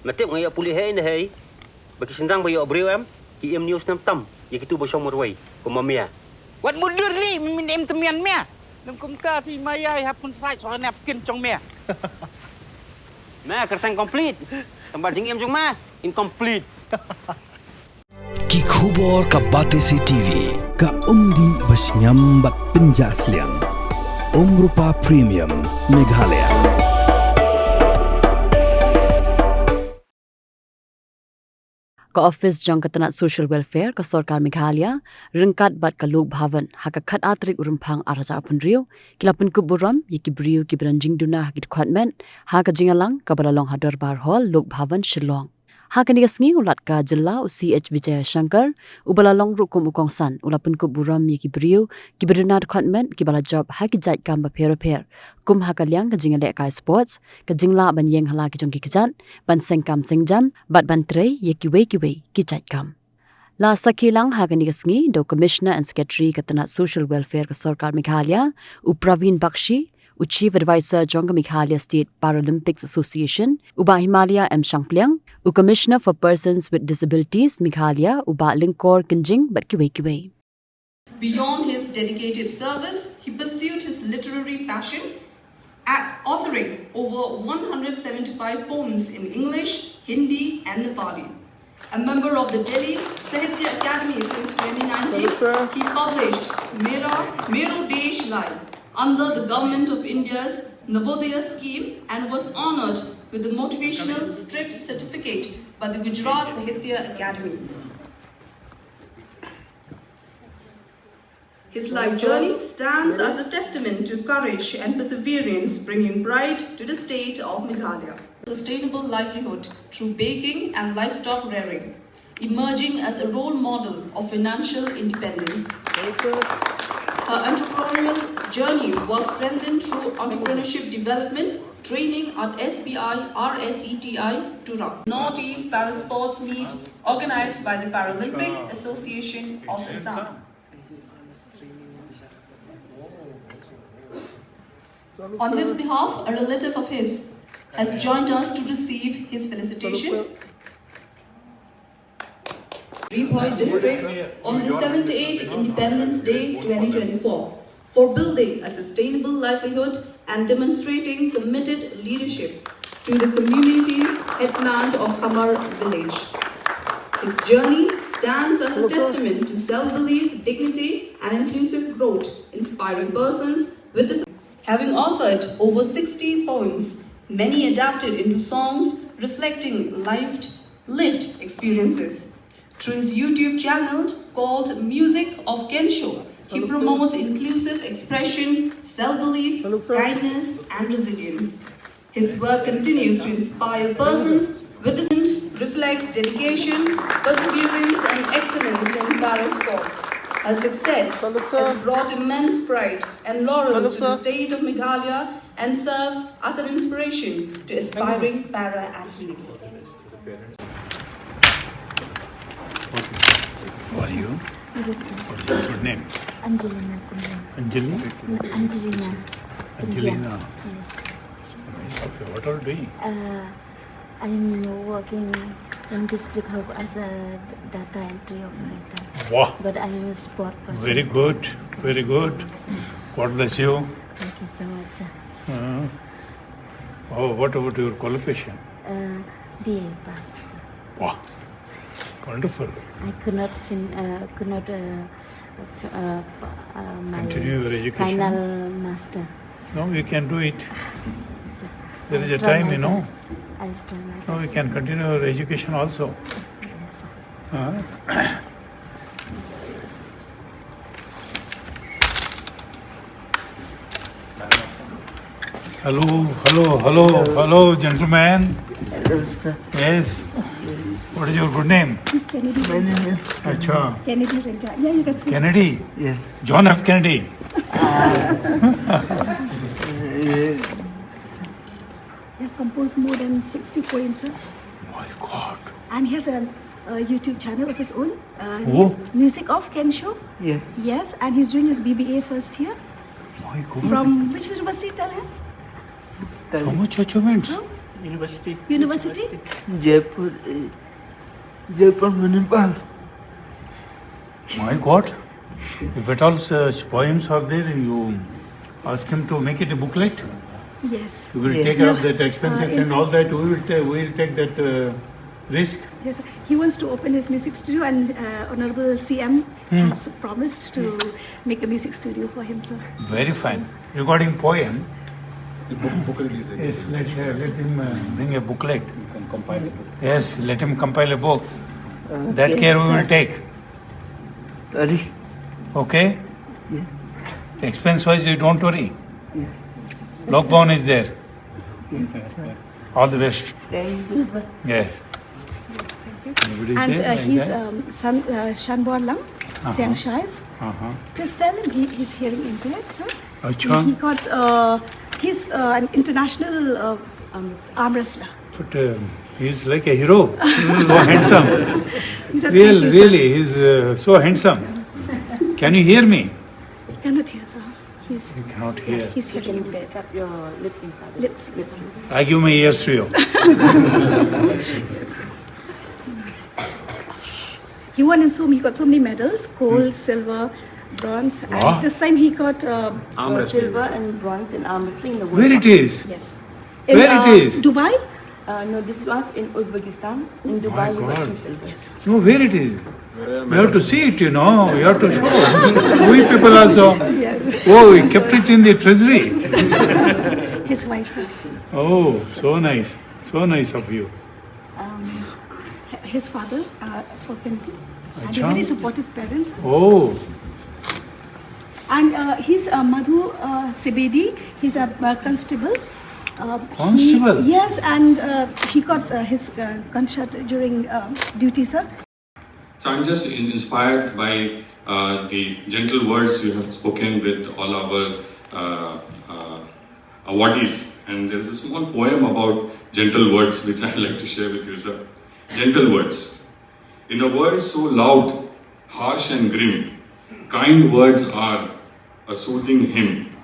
Matip ngaya pulih hai ni hai. Bagi sendang bayo Burom, ki em news nam tam, ye kitu bo shong morway, ko mamia. Wat mudur li min em temian mea. Nam kum ka ti mayai hapun sai so nap kin chong mea. Nah, kertang complete. Tempat jing em jong ma, incomplete. Ki khubor ka Batesi TV ka umdi bas nyambat penjaslian. Rupa Premium Meghalaya. Ka office jang katanat social welfare ka sarkar Meghalaya ringkat bat ka lok bhavan ha ka khat atrik urumphang araja punriu kila Pynkup Burom yiki briu ki branjing Duna ha Dkhotmet ha ka jingalang ka balalong hadar bar hall lok bhavan Shillong ha ka nigasngi ulat ka jilla UCH Vijaya Shankar ubalalong rukum ukongsan ula Pynkup Burom yiki briu ki Duna Dkhotmet ki bala job ha ki Jait kam Bapher kum ha ka liang ka jingale ka sports ka jingla ban yeng hala ki jong ki kijan ban sengkam sengjam bat ban trei yeki we ki Jait kam la sakilang ha ka nigasngi do commissioner and secretary katanat social welfare ka sarkar Meghalaya Praveen Bakshi Chief Advisor Jonga Meghalaya State Paralympics Association Uba Himalaya M Shangpliang Commissioner for Persons with Disabilities Meghalaya Uba Lingkor Kinjing bat kiwe. Beyond his dedicated service, he pursued his literary passion, authoring over 175 poems in English, Hindi and Nepali. A member of the Delhi Sahitya Academy since 2019, he published Mero Desh Lai under the Government of India's Navodaya scheme and was honoured with the Motivational Script Certificate by the Gujarat Sahitya Academy. His life journey stands as a testament to courage and perseverance, bringing pride to the state of Meghalaya. Sustainable livelihood through baking and livestock rearing, emerging as a role model of financial independence. Her entrepreneurial journey was strengthened through entrepreneurship development, training at SBI RSETI Turak. Northeast Para Sports Meet organized by the Paralympic Association of Assam. On his behalf, a relative of his has joined us to receive his felicitation. Report District on the 78th Independence Day 2024 for building a sustainable livelihood and demonstrating committed leadership to the community's headland of Kamar village. His journey stands as a testament to self-belief, dignity and inclusive growth, inspiring persons with disabilities. Having authored over 60 poems, many adapted into songs reflecting lived experiences. Through his YouTube channel called Music of Kensho, he promotes inclusive expression, self-belief, kindness and resilience. His work continues to inspire persons with disabilities, reflects dedication, perseverance and excellence in para sports. Her success has brought immense pride and laurels to the state of Meghalaya and serves as an inspiration to aspiring para-athletes. Who are you? What's your good name? Angelina. Anjali? Angelina. Angelina. Yes. Okay, what are you doing? I'm working in district hub as a data entry operator. Wow. But I'm a sport person. Very good. Very good. God bless you. Thank you so much, sir. Oh, what about your qualification? BA pass. Wow. Wonderful. I could not my Continue your education. final master. No, you can do it. There is a I'll try time, my you know. best. I'll try my No, you best. can continue your education also. Yes, sir. Hello, gentlemen. Yes. What is your good name? Miss Kennedy. My name is Acha. Kennedy Renta. Yeah, you can see. Kennedy? Yes. John F. Kennedy. He has composed more than 60 poems, sir. My God. And he has a YouTube channel of his own. Oh. Music of Kensho. Yes. Yes, and he's doing his BBA first year. My God. From which university, tell him? How much achievements? Huh? University. University? Jaipur, Jaipur Municipal. My God. If at all such poems are there and you ask him to make it a booklet, Yes. we will take care of that expenses and all that. We will take that risk. Yes, sir. He wants to open his music studio, and Honorable CM has promised to make a music studio for him, sir. Very fine. Regarding poem, yes, let him bring a booklet. Yes, let him compile a book. That care we will take. Sorry. Okay? Yeah. Expense wise, you don't worry. Lockdown is there. All the best. Thank you. Yeah. And his son, Shanbor Lang, Siang Shive. Just tell him he's hearing impaired, sir. Achha. He got, he's an international arm wrestler. But he's like a hero. So handsome. He's a Really, he's so handsome. Can you hear me? He cannot hear, sir. He's, You cannot hear. he's hearing impaired. Your lips. Lips. I give my ears to you. He won in so he got so many medals: gold, silver, bronze. Wow. And this time he got Silver and bronze in arm wrestling in the world. Where it is? yes. Where it is? Dubai. No, this was in Uzbekistan. In Dubai, My you got God. some silver. Yes. No, where it is? You have to see it, you know. You have to show. We people also. Yes. Oh, we kept it in the treasury. His wife, sir. Oh, so nice. So nice of you. His father, for Pynkup. And Achha. they're very supportive parents. Oh, And he's Madhu Sibedi. He's a constable. Constable? Yes, and he got his gunshot during duty, sir. So I'm just inspired by the gentle words you have spoken with all our awardees. And there's a small poem about gentle words which I'd like to share with you, sir. Gentle words. In a world so loud, harsh and grim, kind words are a soothing hymn,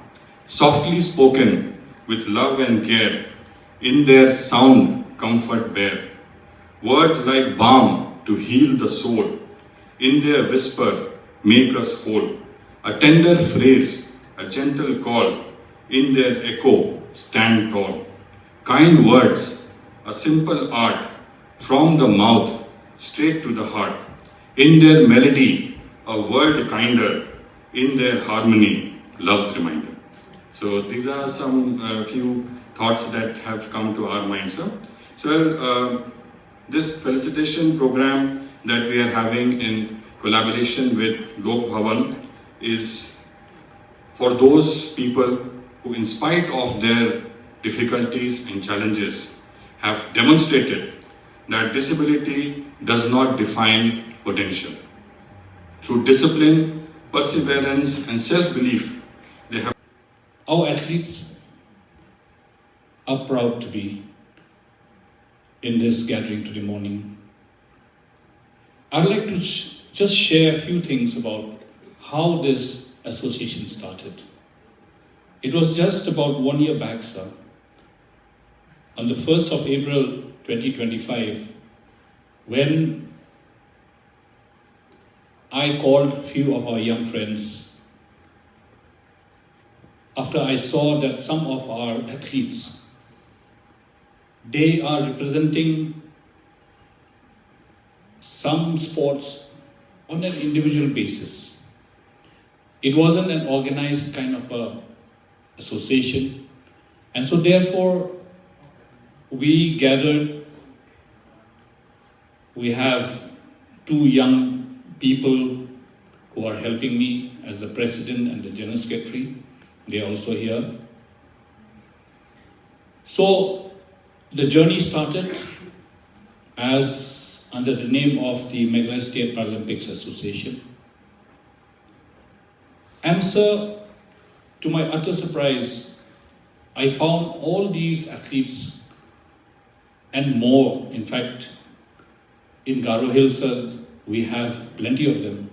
softly spoken with love and care, in their sound comfort bear. Words like balm to heal the soul, in their whisper make us whole. A tender phrase, a gentle call, in their echo stand tall. Kind words, a simple art, from the mouth straight to the heart. In their melody, a word kinder, in their harmony, love's reminder. So these are some few thoughts that have come to our minds, sir. Sir, this felicitation program that we are having in collaboration with Lok Bhavan is for those people who, in spite of their difficulties and challenges, have demonstrated that disability does not define potential. Through discipline, perseverance, and self-belief, they have. Our athletes are proud to be in this gathering today morning. I'd like to just share a few things about how this association started. It was just about 1 year back, sir. On the 1st of April 2025, when I called a few of our young friends after I saw that some of our athletes, they are representing some sports on an individual basis. It wasn't an organized kind of a association, and so therefore we gathered. We have 2 young people who are helping me as the president and the general secretary. They are also here. So the journey started as under the name of the Meghalaya State Paralympics Association. And sir, to my utter surprise, I found all these athletes and more. In fact, in Garo Hill, sir, we have plenty of them.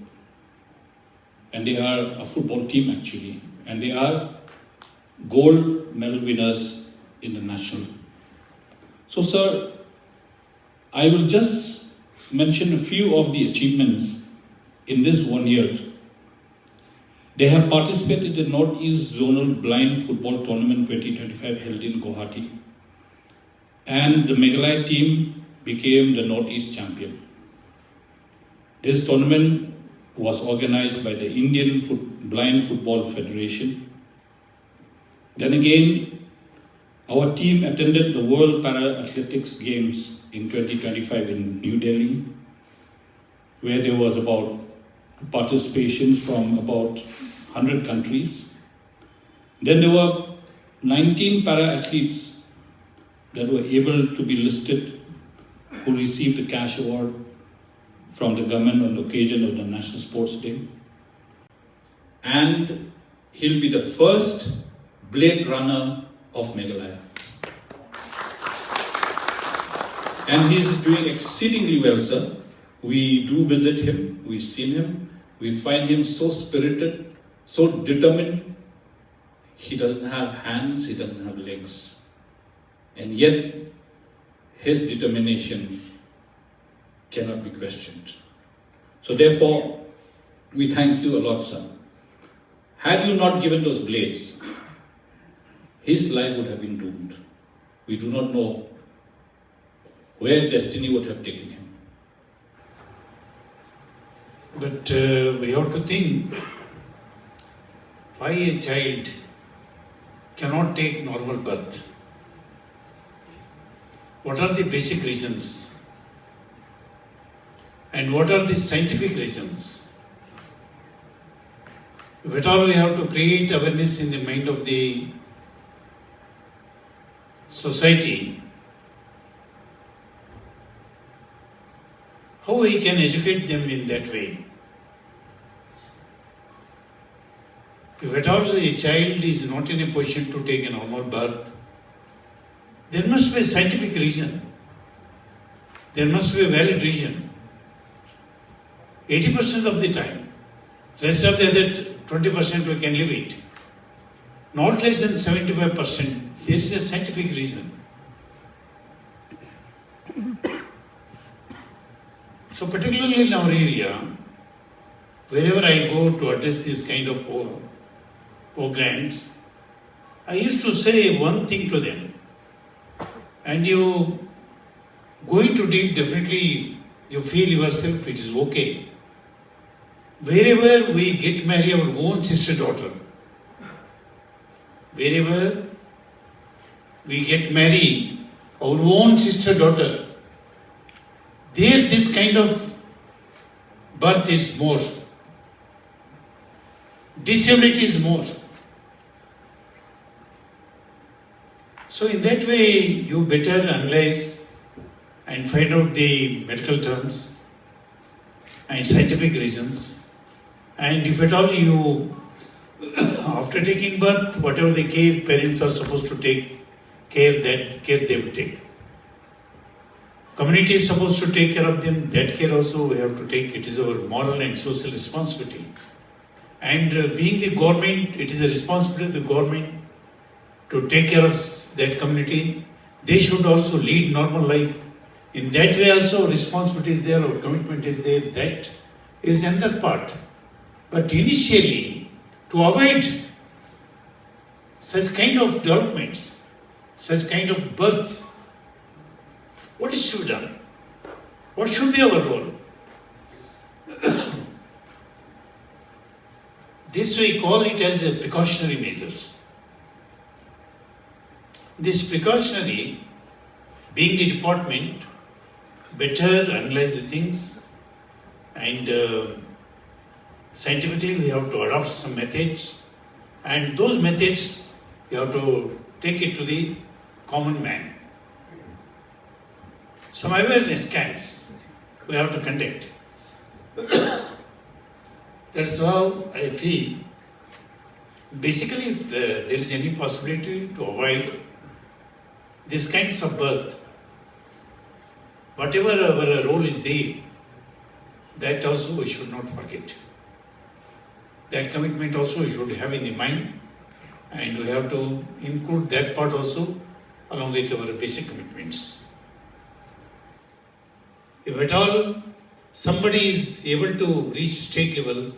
And they are a football team actually. And they are gold medal winners in the national. So, sir, I will just mention a few of the achievements in this 1 year. They have participated in the Northeast Zonal Blind Football Tournament 2025 held in Guwahati. And the Meghalaya team became the Northeast champion. This tournament was organized by the Indian Blind Football Federation. Then again, our team attended the World Para-Athletics Games in 2025 in New Delhi, where there was about participation from about 100 countries. Then there were 19 para-athletes that were able to be listed who received a cash award from the government on the occasion of the National Sports Day. And he'll be the first blade runner of Meghalaya. And he's doing exceedingly well, sir. We do visit him, we've seen him, we find him so spirited, so determined. He doesn't have hands, he doesn't have legs. And yet, his determination cannot be questioned. So therefore, we thank you a lot, sir. Had you not given those blades, his life would have been doomed. We do not know where destiny would have taken him. But we have to think why a child cannot take normal birth. What are the basic reasons? And what are the scientific reasons? If at all we have to create awareness in the mind of the society, how we can educate them in that way? If at all a child is not in a position to take a normal birth, there must be a scientific reason. There must be a valid reason. 80% of the time, rest of the other 20% we can leave it. Not less than 75%, there is a scientific reason. So particularly in our area, wherever I go to address this kind of programs, I used to say one thing to them. And you go into deep, definitely you feel yourself it is okay. Wherever we get married our own sister daughter, wherever we get married our own sister daughter, there this kind of birth is more. Disability is more. So in that way, you better analyze and find out the medical terms and scientific reasons. And if at all you, after taking birth, whatever the care parents are supposed to take care, that care they will take. Community is supposed to take care of them, that care also we have to take. It is our moral and social responsibility. And being the government, it is the responsibility of the government to take care of that community. They should also lead normal life. In that way also responsibility is there, or commitment is there. That is another part. But initially, to avoid such kind of developments, such kind of birth, what is to be done? What should be our role? This we call it as a precautionary measures. This precautionary, being the department, better analyze the things, and scientifically we have to adopt some methods, and those methods you have to take it to the common man. Some awareness camps we have to conduct. That's how I feel. Basically, if there is any possibility to avoid these kinds of birth, whatever our role is there, that also we should not forget. That commitment also we should have in the mind, and we have to include that part also along with our basic commitments. If at all somebody is able to reach state level,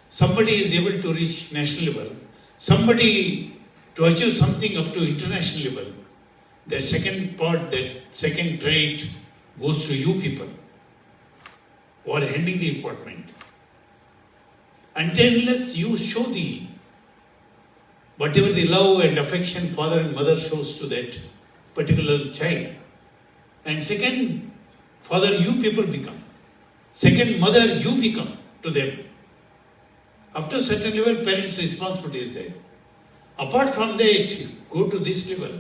somebody is able to reach national level, somebody to achieve something up to international level, the second part, that second trait goes to you people who are handling the department. Unless you show the whatever the love and affection father and mother shows to that particular child. And second, father you people become. Second, mother you become to them. Up to a certain level, parents' responsibility is there. Apart from that, go to this level.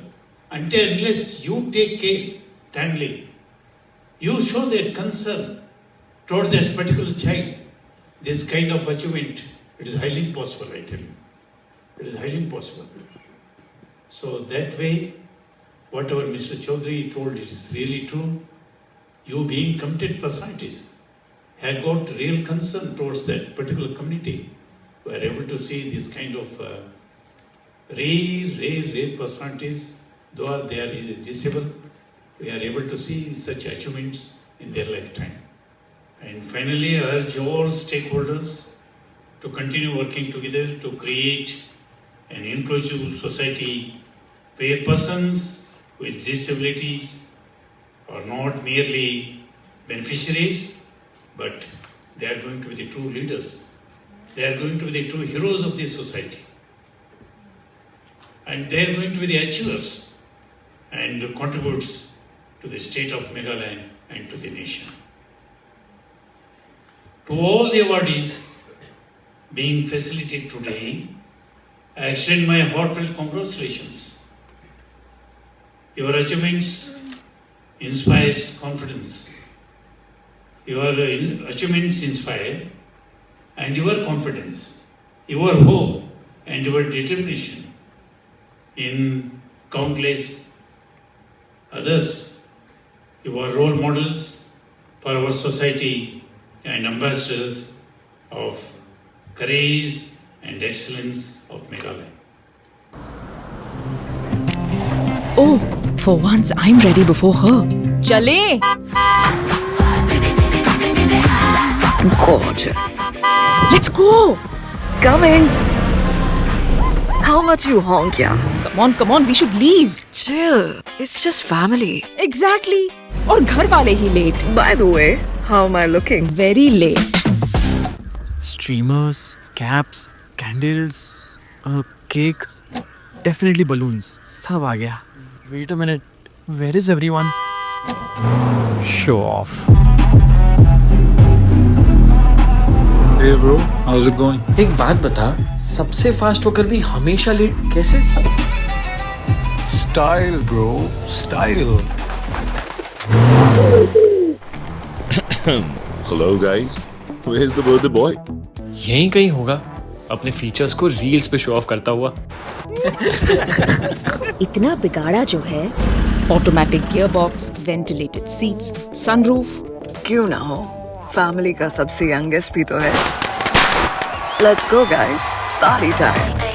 Unless you take care timely, you show that concern toward that particular child, this kind of achievement, it is highly impossible, I tell you. It is highly impossible. So that way, whatever Mr. Chaudhary told, it is really true. You being committed personalities have got real concern towards that particular community. We are able to see this kind of rare personalities, though they are disabled, we are able to see such achievements in their lifetime. And finally, I urge all stakeholders to continue working together to create an inclusive society where persons with disabilities are not merely beneficiaries, but they are going to be the true leaders. They are going to be the true heroes of this society. And they are going to be the achievers and contributes to the state of Meghalaya and to the nation. To all the awardees being facilitated today, I extend my heartfelt congratulations. Your achievements inspires confidence. Your achievements inspire, and your confidence, your hope, and your determination in countless others. You are role models for our society and ambassadors of courage and excellence of Meghalaya. Oh, for once I'm ready before her. Chale! Gorgeous. Let's go! Coming! How much you honk, yeah? Come on, we should leave. Chill. It's just family. Exactly. और घर वाले ही late. By the way, how am I looking? Very late. Streamers, caps, candles, a cake, definitely balloons. सब आ गया. Wait a minute. Where is everyone? Show off. Hey bro, how's it going? एक बात बता, सबसे fast होकर भी हमेशा late कैसे? Style bro, style. Hello guys, where's the birthday boy? यहीं कहीं होगा, अपने फीचर्स को रील्स पे शो ऑफ करता हुआ. इतना बिगाड़ा जो है, automatic gearbox, ventilated seats, sunroof. क्यों ना हो, फैमिली का सबसे यंगेस्ट भी तो है. Let's go guys, party time.